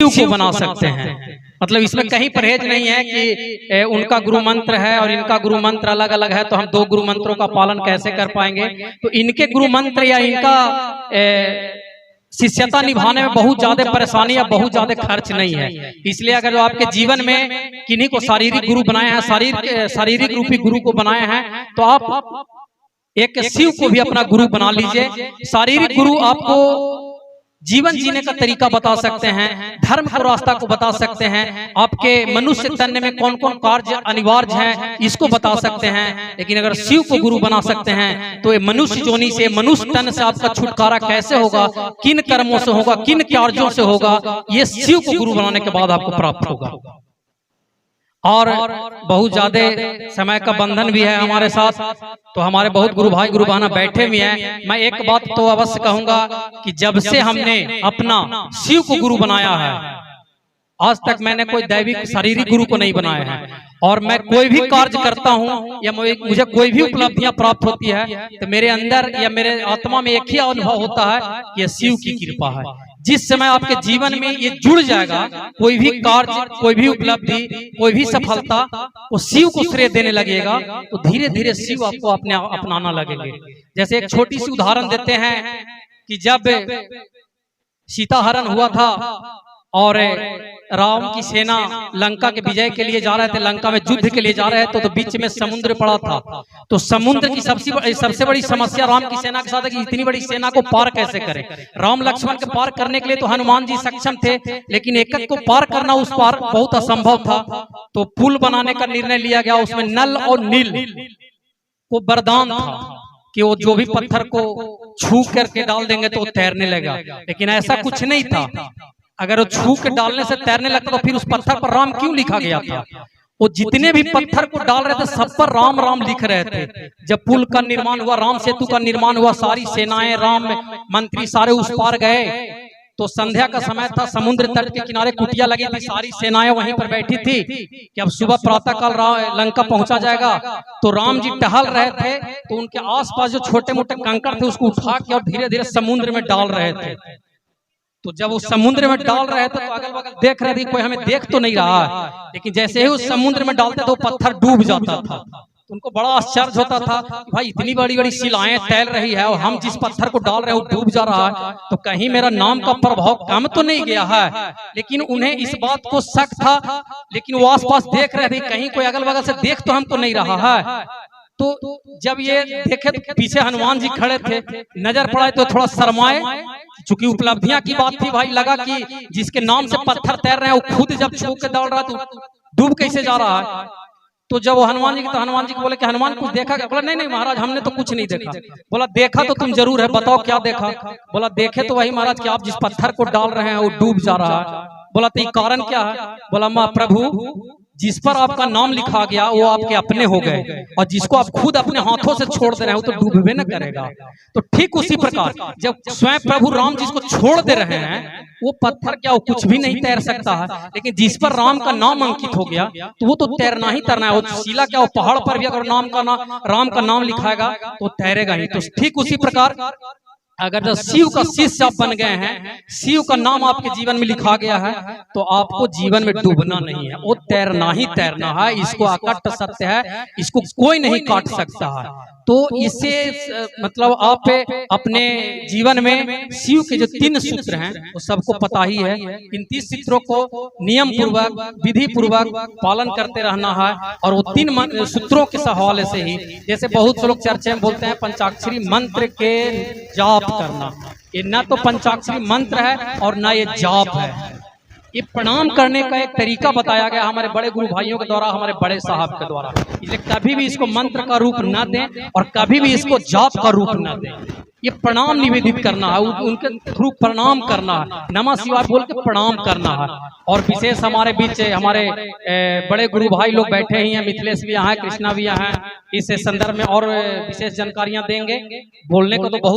शिव को बना सकते हैं। मतलब इसमें कहीं परहेज नहीं है कि उनका गुरु मंत्र है और इनका गुरु मंत्र अलग अलग है, तो हम दो गुरु मंत्रों का पालन कैसे कर पाएंगे। तो इनके गुरु मंत्र या इनका शिष्यता निभाने में बहुत ज्यादा परेशानी या बहुत ज्यादा खर्च नहीं है। इसलिए अगर आपके जीवन में किन्हीं को शारीरिक गुरु बनाए हैं, शारीरिक रूपी गुरु को बनाए हैं, तो आप एक शिव को भी अपना गुरु बना लीजिए। शारीरिक गुरु आपको जीवन जीने का तरीका बता सकते हैं, धर्म का रास्ता को बता सकते हैं, आपके मनुष्य तन में कौन कौन कार्य अनिवार्य हैं इसको बता सकते हैं। लेकिन अगर शिव को गुरु बना सकते हैं तो ये मनुष्य जोनी से, मनुष्य तन से आपका छुटकारा कैसे होगा, किन कर्मों से होगा, किन कार्यों से होगा, ये शिव को गुरु बनाने के बाद आपको प्राप्त होगा। और बहुत ज्यादा समय का बंधन भी है हमारे साथ, तो हमारे बहुत गुरु भाई गुरु बहना बैठे भी हैं। मैं एक बात तो अवश्य कहूंगा कि जब से हमने अपना शिव को गुरु बनाया है, आज तक मैंने कोई दैविक शारीरिक गुरु को नहीं बनाया है। और मैं कोई भी कार्य करता हूं या मुझे कोई भी उपलब्धियां प्राप्त होती है, तो मेरे अंदर या मेरे आत्मा में एक ही अनुभव होता है कि यह शिव की कृपा है। जिस समय आपके जीवन में ये जुड़ जाएगा, कोई भी कार्य, कोई भी उपलब्धि, कोई भी सफलता, वो शिव को श्रेय देने लगेगा, तो धीरे धीरे शिव आपको अपनाना लगेंगे। जैसे एक छोटी सी उदाहरण देते हैं कि जब सीता हरण हुआ था और राम की सेना लंका के विजय के लिए जा रहे थे, लंका में युद्ध के लिए जा रहे थे, तो बीच में समुद्र पड़ा था। तो समुद्र की सबसे बड़ी समस्या राम की सेना के साथ है कि इतनी बड़ी सेना को पार कैसे करें। राम लक्ष्मण के पार करने के लिए तो हनुमान जी सक्षम थे, लेकिन एक को पार करना उस पार बहुत असंभव था। तो पुल बनाने का निर्णय लिया गया, उसमें नल और नील को वरदान था कि वो जो भी पत्थर को छू करके डाल देंगे तो तैरने लगा। लेकिन ऐसा कुछ नहीं था, अगर वो छू के डालने से तैरने लगता तो फिर उस पत्थर पर राम क्यों लिखा गया था। वो जितने भी पत्थर को डाल रहे थे सब पर राम राम लिख रहे थे। जब पुल का निर्माण हुआ, राम सेतु का निर्माण हुआ, सारी सेनाएं, राम मंत्री सारे उस पार गए, तो संध्या का समय था, समुद्र तट के किनारे कुटिया लगी थी, सारी सेनाएं वहीं पर बैठी थी कि अब सुबह प्रातः काल लंका पहुंचा जाएगा। तो राम जी टहल रहे थे, तो उनके आसपास जो छोटे मोटे कंकड़ थे उसको उठा के और धीरे धीरे समुद्र में डाल रहे थे। तो जब वो समुद्र में डाल रहे थे तो अगल बगल देख रहे थे, कोई हमें देख तो नहीं रहा है, लेकिन जैसे ही उस समुद्र में डालते तो पत्थर डूब जाता था। तो उनको बड़ा आश्चर्य होता था कि भाई इतनी बड़ी बड़ी शिलाएं तैर रही है और हम जिस पत्थर को डाल रहे हैं वो डूब जा रहा है, तो कहीं मेरा नाम का प्रभाव कम तो नहीं गया है। लेकिन उन्हें इस बात को शक था, लेकिन वो आसपास देख रहे थे कहीं कोई अगल बगल से देख तो हमको नहीं रहा है। तो जब ये देखे तो पीछे हनुमान जी खड़े थे, नजर पड़ा तो थोड़ा शर्माए, चूंकि उपलब्धियां की बात थी, भाई लगा कि जिसके नाम से पत्थर तैर रहे हैं वो खुद जब छू के दौड़ रहा तो डूब कैसे जा रहा है। तो जब वो हनुमान जी को बोले कि हनुमान कुछ देखा क्या? बोला नहीं नहीं महाराज हमने तो कुछ नहीं देखा। बोला देखा तो तुम जरूर है, बताओ क्या देखा? बोला देखे तो वही महाराज कि आप जिस पत्थर को डाल रहे हैं वो डूब जा रहा है। बोला तो कारण क्या है? बोला माँ प्रभु जिस पर आपका नाम लिखा गया वो आपके अपने हो गए, और जिसको आप खुद अपने हाथों से छोड़ दे रहे हो तो डूबे न करेगा। तो ठीक उसी प्रकार जब स्वयं प्रभु राम जिसको छोड़ दे रहे हैं, वो पत्थर क्या वो कुछ भी नहीं तैर सकता है, लेकिन जिस पर राम का नाम अंकित हो गया तो वो तो तैरना ही तैरना है। वो शिला क्या वो पहाड़ पर भी अगर राम का नाम लिखाएगा तो तैरेगा ही। तो ठीक उसी प्रकार अगर जब शिव का शिष्य आप बन गए हैं, शिव का नाम आपके जीवन में लिखा गया है, तो आपको जीवन में डूबना नहीं है, वो तैरना ही तैरना है। इसको अकट सत्य है, इसको कोई नहीं काट सकता है। तो इससे मतलब आप अपने जीवन में शिव के जो 3 सूत्र हैं वो सबको पता ही है। इन 3 सूत्रों को नियम पूर्वक, विधि पूर्वक पालन करते रहना है। और वो 3 सूत्रों के हवाले से ही, जैसे बहुत से लोग चर्चा में बोलते हैं पंचाक्षरी मंत्र के जाप करना, ये ना तो पंचाक्षरी मंत्र है और ना ये जाप है। ये प्रणाम करने का एक तरीका बताया गया हमारे बड़े गुरु भाइयों के द्वारा, हमारे बड़े साहब के द्वारा। इसलिए कभी भी इसको मंत्र का रूप न दें और कभी भी इसको जाप का रूप न दें। ये प्रणाम निवेदित करना है, उनके थ्रू प्रणाम करना है, नमः शिवाय बोल के प्रणाम करना है। और विशेष हमारे बीच हमारे बड़े गुरु भाई लोग बैठे ही हैं, मिथिलेश भी यहाँ है, कृष्णा भी यहाँ है, इस संदर्भ में और विशेष जानकारियां देंगे। बोलने को तो बहुत